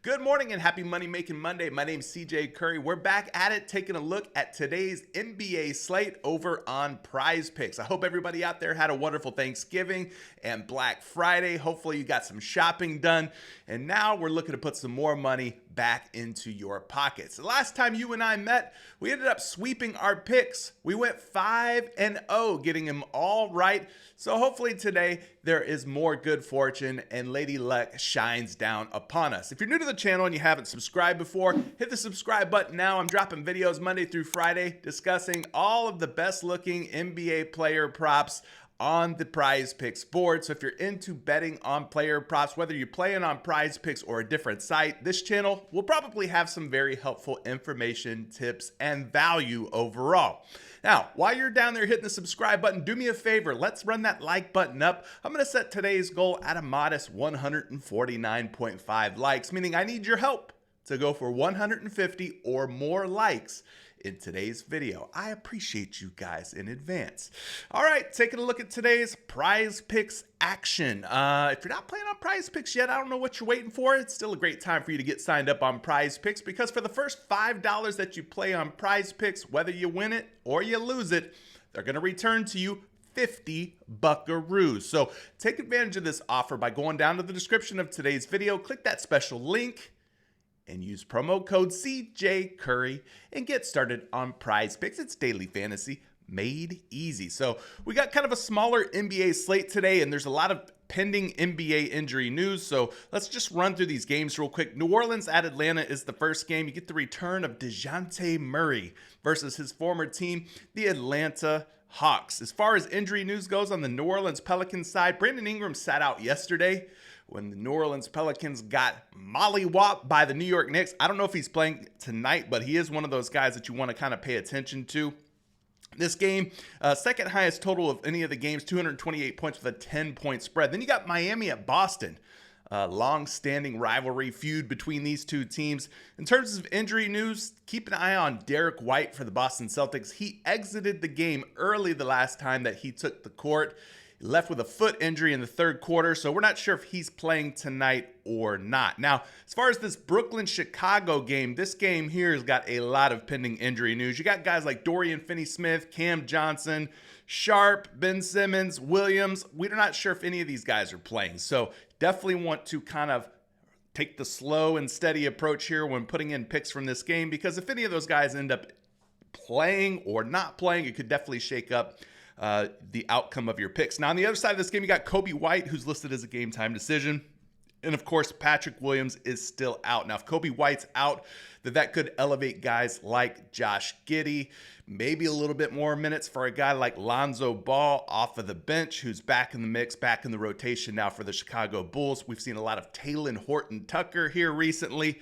Good morning and happy Money Making Monday. My name's CJ Curry. We're back at it, taking a look at today's NBA slate over on PrizePicks. I hope everybody out there had a wonderful Thanksgiving and Black Friday. Hopefully you got some shopping done. And now we're looking to put some more money back into your pockets. The last time you and I met, we ended up sweeping our picks. We went 5-0, getting them all right. So hopefully today there is more good fortune and Lady Luck shines down upon us. If you're new to the channel and you haven't subscribed before, hit the subscribe button now. I'm dropping videos Monday through Friday discussing all of the best looking NBA player props on the PrizePicks board. So if you're into betting on player props, whether you're playing on PrizePicks or a different site, this channel will probably have some very helpful information, tips, and value overall. Now, while you're down there hitting the subscribe button, do me a favor. Let's run that like button up. I'm going to set today's goal at a modest 149.5 likes, meaning I need your help to go for 150 or more likes in today's video. I appreciate you guys in advance. All right, taking a look at today's PrizePicks action. If you're not playing on PrizePicks yet, I don't know what you're waiting for. It's still a great time for you to get signed up on PrizePicks because for the first $5 that you play on PrizePicks, whether you win it or you lose it, they're going to return to you 50 buckaroos. So take advantage of this offer by going down to the description of today's video, click that special link, and use promo code CJ Curry and get started on PrizePicks. It's daily fantasy made easy. So we got kind of a smaller NBA slate today, and there's a lot of pending NBA injury news. So let's just run through these games real quick. New Orleans at Atlanta is the first game. You get the return of DeJounte Murray versus his former team, the Atlanta Hawks. As far as injury news goes on the New Orleans Pelicans side, Brandon Ingram sat out yesterday when the New Orleans Pelicans got mollywopped by the New York Knicks. I don't know if he's playing tonight, but he is one of those guys that you want to kind of pay attention to. This game, second highest total of any of the games, 228 points with a 10-point spread. Then you got Miami at Boston. Long-standing rivalry feud between these two teams. In terms of injury news, keep an eye on Derek White for the Boston Celtics. He exited the game early the last time that he took the court. Left with a foot injury in the third quarter, so we're not sure if he's playing tonight or not. Now, as far as this Brooklyn-Chicago game, this game here has got a lot of pending injury news. You got guys like Dorian Finney-Smith, Cam Johnson, Sharp, Ben Simmons, Williams. We're not sure if any of these guys are playing, so definitely want to kind of take the slow and steady approach here when putting in picks from this game, because if any of those guys end up playing or not playing, it could definitely shake up the outcome of your picks. Now, on the other side of this game, you got Kobe White, who's listed as a game time decision. And of course, Patrick Williams is still out. Now, if Kobe White's out, that could elevate guys like Josh Giddey, maybe a little bit more minutes for a guy like Lonzo Ball off of the bench, who's back in the mix, back in the rotation now for the Chicago Bulls. We've seen a lot of Talen Horton-Tucker here recently.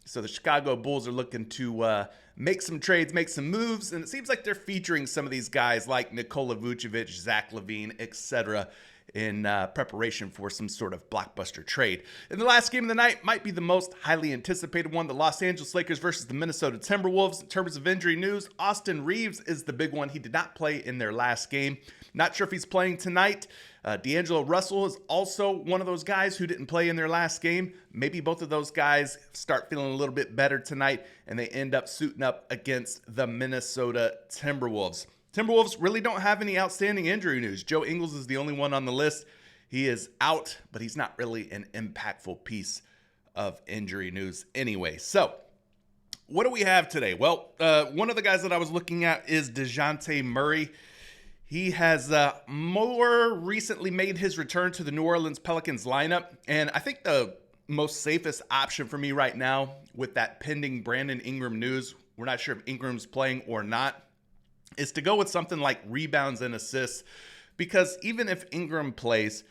So the Chicago Bulls are looking to make some trades, make some moves, and it seems like they're featuring some of these guys like Nikola Vucevic, Zach LaVine, etc. in preparation for some sort of blockbuster trade. And the last game of the night might be the most highly anticipated one, the Los Angeles Lakers versus the Minnesota Timberwolves. In terms of injury news, Austin Reeves is the big one. He did not play in their last game. Not sure if he's playing tonight. D'Angelo Russell is also one of those guys who didn't play in their last game. Maybe both of those guys start feeling a little bit better tonight, and they end up suiting up against the Minnesota Timberwolves. Timberwolves really don't have any outstanding injury news. Joe Ingles is the only one on the list. He is out, but he's not really an impactful piece of injury news anyway. So what do we have today? Well, one of the guys that I was looking at is DeJounte Murray. He has more recently made his return to the New Orleans Pelicans lineup, and I think the most safest option for me right now with that pending Brandon Ingram news, we're not sure if Ingram's playing or not, is to go with something like rebounds and assists, because even if Ingram plays,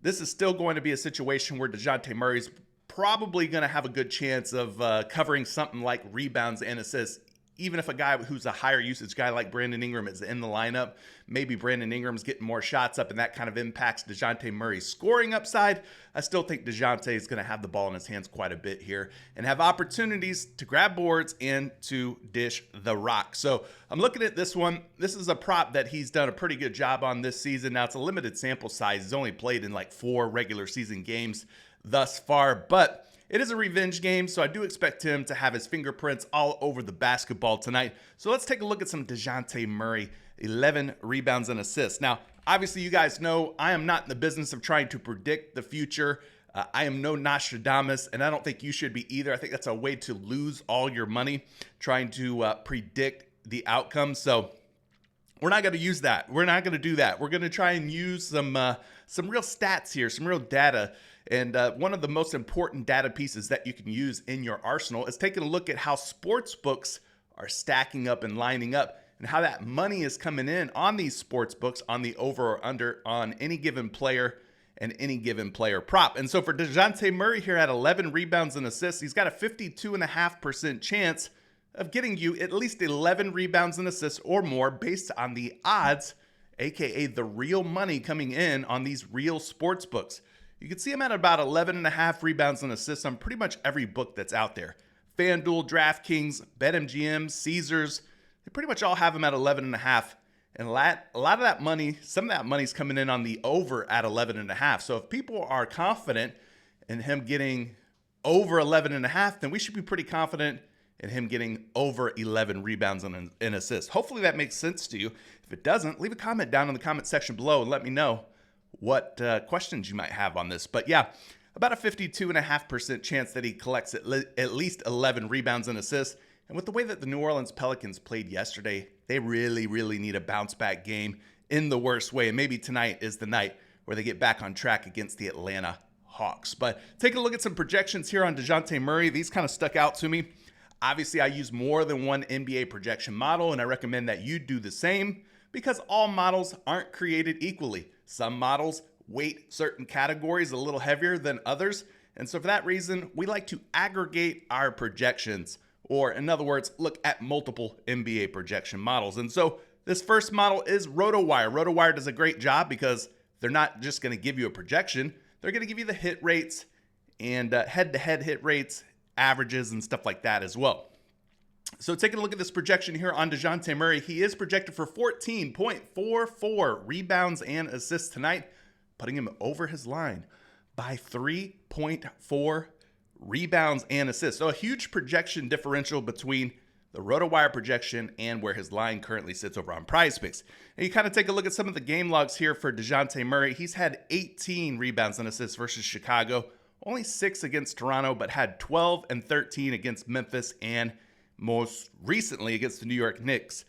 this is still going to be a situation where DeJounte Murray's probably going to have a good chance of covering something like rebounds and assists. Even if a guy who's a higher usage guy like Brandon Ingram is in the lineup, maybe Brandon Ingram's getting more shots up and that kind of impacts DeJounte Murray's scoring upside. I still think DeJounte is going to have the ball in his hands quite a bit here and have opportunities to grab boards and to dish the rock. So I'm looking at this one. This is a prop that he's done a pretty good job on this season. Now, it's a limited sample size. He's only played in like 4 regular season games thus far, but it is a revenge game, so I do expect him to have his fingerprints all over the basketball tonight. So let's take a look at some DeJounte Murray, 11 rebounds and assists. Now, obviously, you guys know I am not in the business of trying to predict the future. I am no Nostradamus, and I don't think you should be either. I think that's a way to lose all your money trying to predict the outcome. So we're not going to use that. We're not going to do that. We're going to try and use some real stats here, some real data. And one of the most important data pieces that you can use in your arsenal is taking a look at how sports books are stacking up and lining up, and how that money is coming in on these sports books on the over or under on any given player and any given player prop. And so for DeJounte Murray here at 11 rebounds and assists, he's got a 52.5% chance of getting you at least 11 rebounds and assists or more based on the odds, aka the real money coming in on these real sports books. You can see him at about 11.5 rebounds and assists on pretty much every book that's out there. FanDuel, DraftKings, BetMGM, Caesars, they pretty much all have him at 11.5. And a lot of that money, some of that money's coming in on the over at 11.5. So if people are confident in him getting over 11.5, then we should be pretty confident in him getting over 11 rebounds and assists. Hopefully that makes sense to you. If it doesn't, leave a comment down in the comment section below and let me know what questions you might have on this. But yeah, about a 52.5% chance that he collects at least 11 rebounds and assists. And with the way that the New Orleans Pelicans played yesterday, they really, really need a bounce back game in the worst way. And maybe tonight is the night where they get back on track against the Atlanta Hawks. But take a look at some projections here on DeJounte Murray. These kind of stuck out to me. Obviously, I use more than one NBA projection model, and I recommend that you do the same because all models aren't created equally. Some models weight certain categories a little heavier than others. And so for that reason, we like to aggregate our projections, or in other words, look at multiple NBA projection models. And so this first model is RotoWire. RotoWire does a great job because they're not just going to give you a projection. They're going to give you the hit rates and head-to-head hit rates, averages, and stuff like that as well. So taking a look at this projection here on DeJounte Murray, he is projected for 14.44 rebounds and assists tonight, putting him over his line by 3.4 rebounds and assists. So a huge projection differential between the RotoWire projection and where his line currently sits over on PrizePicks. And you kind of take a look at some of the game logs here for DeJounte Murray. He's had 18 rebounds and assists versus Chicago, only 6 against Toronto, but had 12 and 13 against Memphis, and most recently against the New York Knicks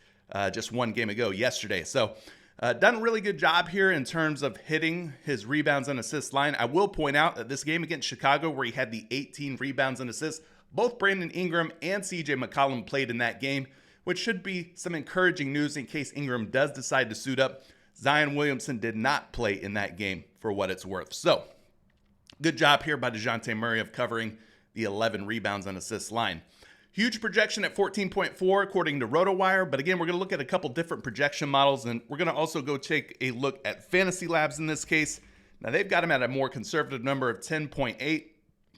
just one game ago yesterday. So done a really good job here in terms of hitting his rebounds and assists line. I will point out that this game against Chicago, where he had the 18 rebounds and assists, both Brandon Ingram and CJ McCollum played in that game, which should be some encouraging news in case Ingram does decide to suit up. Zion Williamson did not play in that game for what it's worth. So good job here by DeJounte Murray of covering the 11 rebounds and assists line. Huge projection at 14.4 according to RotoWire. But again, we're going to look at a couple different projection models, and we're going to also go take a look at Fantasy Labs in this case. Now, they've got him at a more conservative number of 10.8,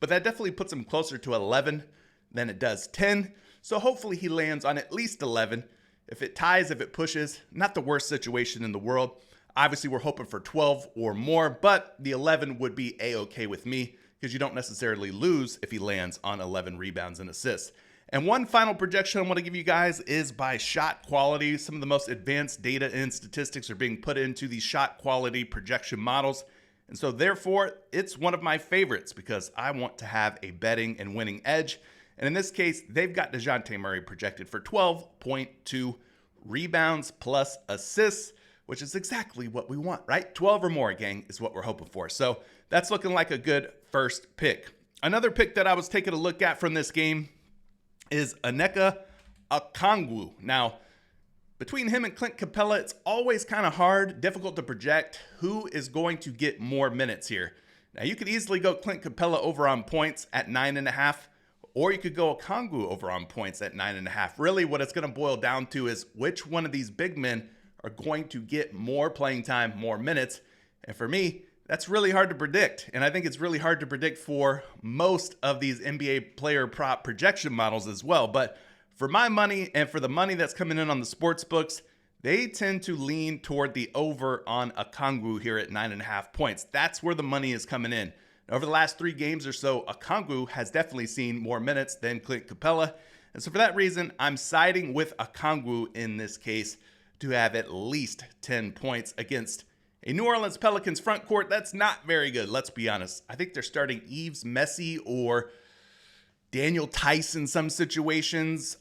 but that definitely puts him closer to 11 than it does 10. So hopefully he lands on at least 11. If it ties, if it pushes, not the worst situation in the world. Obviously, we're hoping for 12 or more, but the 11 would be A-okay with me because you don't necessarily lose if he lands on 11 rebounds and assists. And one final projection I want to give you guys is by shot quality. Some of the most advanced data and statistics are being put into these shot quality projection models. And so therefore, it's one of my favorites because I want to have a betting and winning edge. And in this case, they've got DeJounte Murray projected for 12.2 rebounds plus assists, which is exactly what we want, right? 12 or more, gang, is what we're hoping for. So that's looking like a good first pick. Another pick that I was taking a look at from this game is Onyeka Okongwu. Now, between him and Clint Capella, it's always kind of hard, difficult to project who is going to get more minutes here. Now, you could easily go Clint Capella over on points at 9.5, or you could go Okongwu over on points at 9.5. Really, what it's going to boil down to is which one of these big men are going to get more playing time, more minutes. And for me, that's really hard to predict. And I think it's really hard to predict for most of these NBA player prop projection models as well. But for my money and for the money that's coming in on the sports books, they tend to lean toward the over on Okongwu here at 9.5 points. That's where the money is coming in. Over the last 3 games or so, Okongwu has definitely seen more minutes than Clint Capella. And so for that reason, I'm siding with Okongwu in this case to have at least 10 points against a New Orleans Pelicans front court that's not very good, let's be honest. I think they're starting Yves Messi or Daniel Tice in some situations.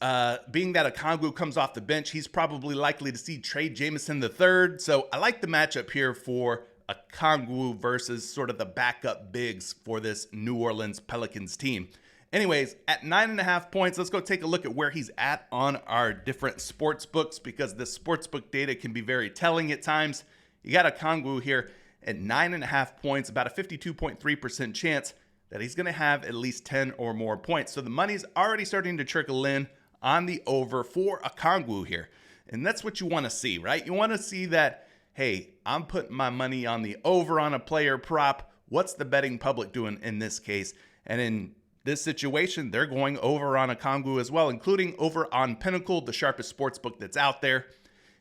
Being that Okongwu comes off the bench, he's probably likely to see Trey Jameson III. So I like the matchup here for Okongwu versus sort of the backup bigs for this New Orleans Pelicans team. Anyways, at 9.5 points, let's go take a look at where he's at on our different sports books, because the sportsbook data can be very telling at times. You got Okongwu here at 9.5 points, about a 52.3% chance that he's going to have at least 10 or more points. So the money's already starting to trickle in on the over for Okongwu here. And that's what you want to see, right? You want to see that, hey, I'm putting my money on the over on a player prop. What's the betting public doing in this case? And in this situation, they're going over on Okongwu as well, including over on Pinnacle, the sharpest sports book that's out there.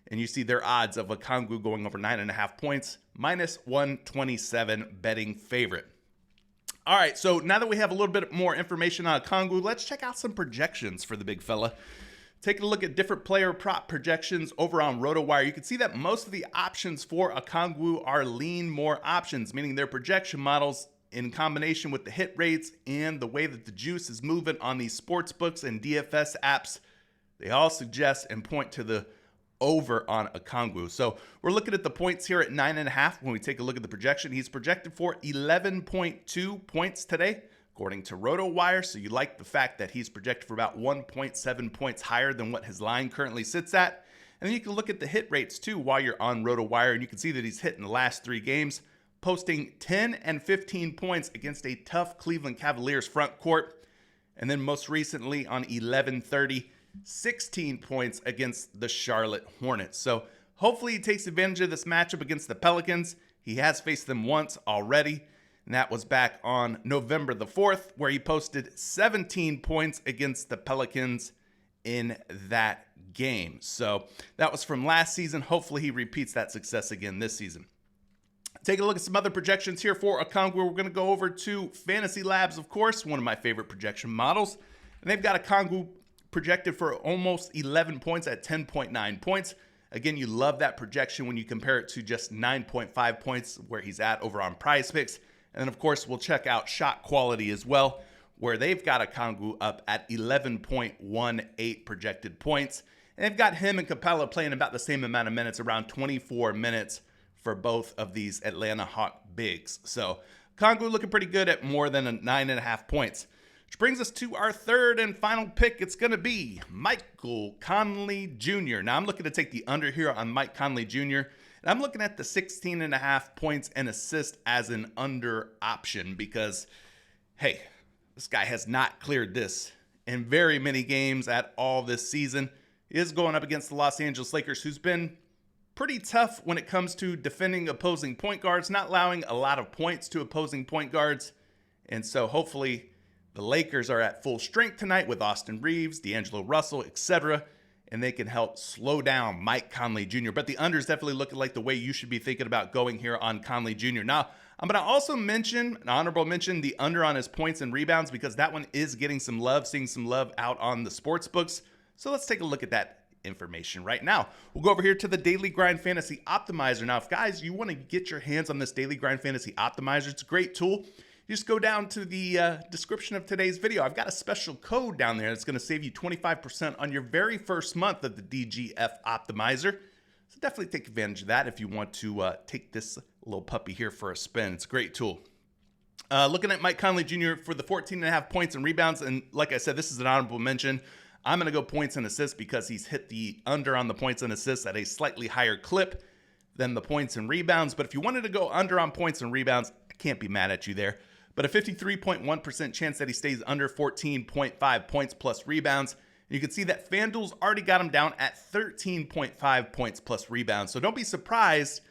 And you see their odds of Okongwu going over 9.5 points, minus 127 betting favorite. All right, so now that we have a little bit more information on Okongwu, let's check out some projections for the big fella. Taking a look at different player prop projections over on RotoWire, you can see that most of the options for Okongwu are lean more options, meaning their projection models in combination with the hit rates and the way that the juice is moving on these sports books and DFS apps, they all suggest and point to the over on Okongwu. So we're looking at the points here at 9.5. When we take a look at the projection, he's projected for 11.2 points today, according to RotoWire. So you like the fact that he's projected for about 1.7 points higher than what his line currently sits at. And then you can look at the hit rates too while you're on RotoWire, and you can see that he's hit in the last 3 games, posting 10 and 15 points against a tough Cleveland Cavaliers front court. And then most recently on 11/30, 16 points against the Charlotte Hornets. So hopefully he takes advantage of this matchup against the Pelicans. He has faced them once already, and that was back on November the 4th, where he posted 17 points against the Pelicans in that game. So that was from last season. Hopefully he repeats that success again this season. Take a look at some other projections here for Okongwu. We're going to go over to Fantasy Labs, of course, one of my favorite projection models. And they've got Okongwu projected for almost 11 points at 10.9 points. Again, you love that projection when you compare it to just 9.5 points where he's at over on PrizePicks. And then, of course, we'll check out shot quality as well, where they've got Okongwu up at 11.18 projected points. And they've got him and Capella playing about the same amount of minutes, around 24 minutes for both of these Atlanta Hawk bigs. So Okongwu looking pretty good at more than 9.5 points. Which brings us to our third and final pick. It's going to be Michael Conley Jr. Now, I'm looking to take the under here on Mike Conley Jr. And I'm looking at the 16.5 points and assist as an under option because, hey, this guy has not cleared this in very many games at all this season. He is going up against the Los Angeles Lakers, who's been pretty tough when it comes to defending opposing point guards, not allowing a lot of points to opposing point guards. And so hopefully the Lakers are at full strength tonight with Austin Reeves, D'Angelo Russell, etc., and they can help slow down Mike Conley Jr. But the under is definitely looking like the way you should be thinking about going here on Conley Jr. Now, I'm going to also mention, an honorable mention, the under on his points and rebounds because that one is getting some love, seeing some love out on the sports books. So let's take a look at that information right now. We'll go over here to the Daily Grind Fantasy Optimizer. Now, if guys, you want to get your hands on this Daily Grind Fantasy Optimizer, it's a great tool. You just go down to the description of today's video. I've got a special code down there that's going to save you 25% on your very first month of the DGF Optimizer. So definitely take advantage of that if you want to take this little puppy here for a spin. It's a great tool. Looking at Mike Conley Jr. for the 14.5 points and rebounds, and like I said, this is an honorable mention. I'm going to go points and assists because he's hit the under on the points and assists at a slightly higher clip than the points and rebounds. But if you wanted to go under on points and rebounds, I can't be mad at you there. But a 53.1% chance that he stays under 14.5 points plus rebounds. And you can see that FanDuel's already got him down at 13.5 points plus rebounds. So don't be surprised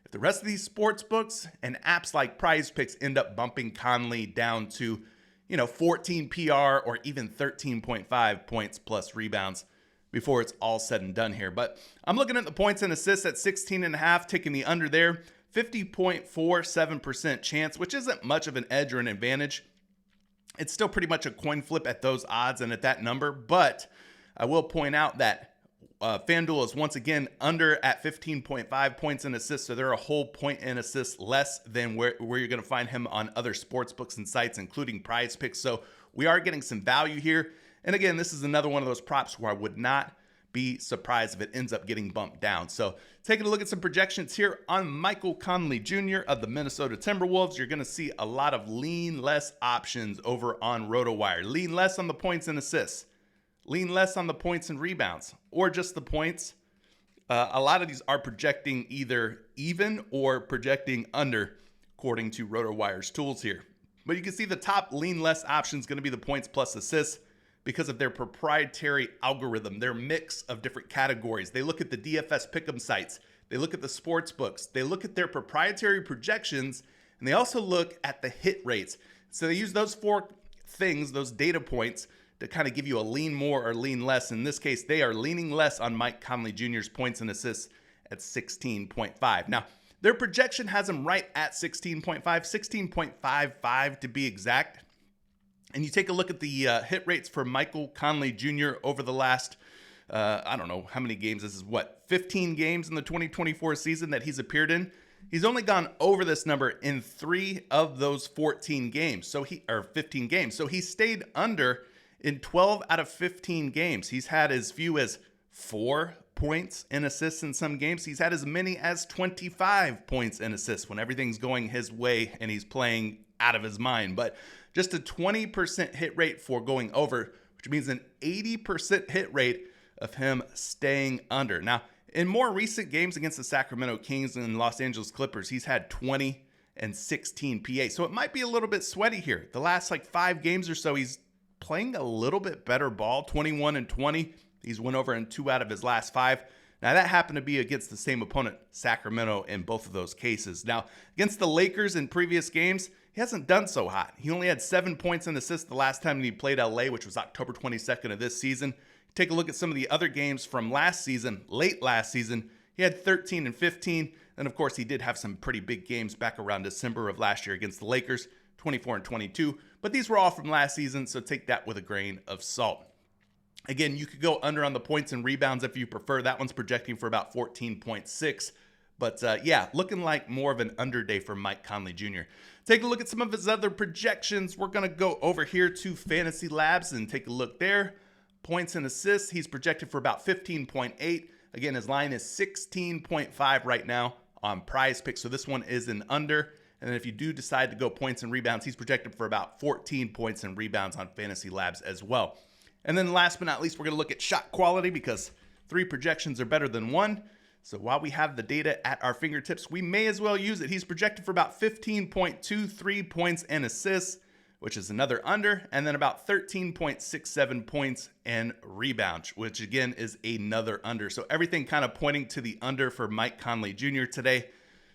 if the rest of these sports books and apps like PrizePicks end up bumping Conley down to, 14 PR or even 13.5 points plus rebounds before it's all said and done here. But I'm looking at the points and assists at 16.5, taking the under there. 50.47% chance, which isn't much of an edge or an advantage. It's still pretty much a coin flip at those odds and at that number, but I will point out that FanDuel is once again under at 15.5 points and assists, so they're a whole point and assists less than where you're going to find him on other sports books and sites, including PrizePicks. So we are getting some value here. And again, this is another one of those props where I would not be surprised if it ends up getting bumped down. So taking a look at some projections here on Michael Conley Jr. of the Minnesota Timberwolves, you're going to see a lot of lean less options over on RotoWire. Lean less on the points and assists. Lean less on the points and rebounds, or just the points. A lot of these are projecting either even or projecting under, according to RotoWire's tools here. But you can see the top lean less option is going to be the points plus assists because of their proprietary algorithm, their mix of different categories. They look at the DFS pick'em sites. They look at the sports books. They look at their proprietary projections, and they also look at the hit rates. So they use those four things, those data points, to kind of give you a lean more or lean less. In this case, they are leaning less on Mike Conley Jr.'s points and assists at 16.5. Now, their projection has them right at 16.5, 16.55 to be exact. And you take a look at the hit rates for Michael Conley Jr. over the last, I don't know how many games. This is 15 games in the 2024 season that he's appeared in. He's only gone over this number in 3 of those 14 games. 15 games. So he stayed under in 12 out of 15 games. He's had as few as 4 points and assists in some games. He's had as many as 25 points and assists when everything's going his way and he's playing out of his mind. But just a 20% hit rate for going over, which means an 80% hit rate of him staying under. Now, in more recent games against the Sacramento Kings and Los Angeles Clippers, he's had 20 and 16 PA. So it might be a little bit sweaty here. The last 5 games or so, he's playing a little bit better ball, 21 and 20. He's went over in 2 out of his last 5. Now, that happened to be against the same opponent, Sacramento, in both of those cases. Now, against the Lakers in previous games, he hasn't done so hot. He only had 7 points and assists the last time he played LA, which was October 22nd of this season. Take a look at some of the other games from last season, late last season. He had 13 and 15. And, of course, he did have some pretty big games back around December of last year against the Lakers, 24 and 22. But these were all from last season, so take that with a grain of salt. Again, you could go under on the points and rebounds if you prefer. That one's projecting for about 14.6. But yeah, looking like more of an under day for Mike Conley Jr. Take a look at some of his other projections. We're going to go over here to Fantasy Labs and take a look there. Points and assists, he's projected for about 15.8. Again, his line is 16.5 right now on PrizePicks. So this one is an under. And then if you do decide to go points and rebounds, he's projected for about 14 points and rebounds on Fantasy Labs as well. And then last but not least, we're going to look at shot quality because 3 projections are better than 1. So while we have the data at our fingertips, we may as well use it. He's projected for about 15.23 points and assists, which is another under, and then about 13.67 points and rebounds, which again is another under. So everything kind of pointing to the under for Mike Conley Jr. today.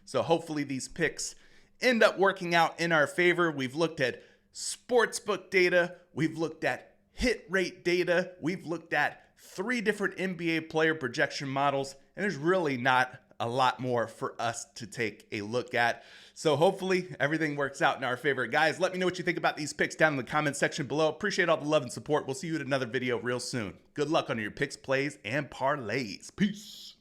So hopefully these picks end up working out in our favor. We've looked at sportsbook data. We've looked at hit rate data. We've looked at 3 different NBA player projection models, and there's really not a lot more for us to take a look at. So hopefully everything works out in our favor. Guys, let me know what you think about these picks down in the comment section below. Appreciate all the love and support. We'll see you in another video real soon. Good luck on your picks, plays, and parlays. Peace.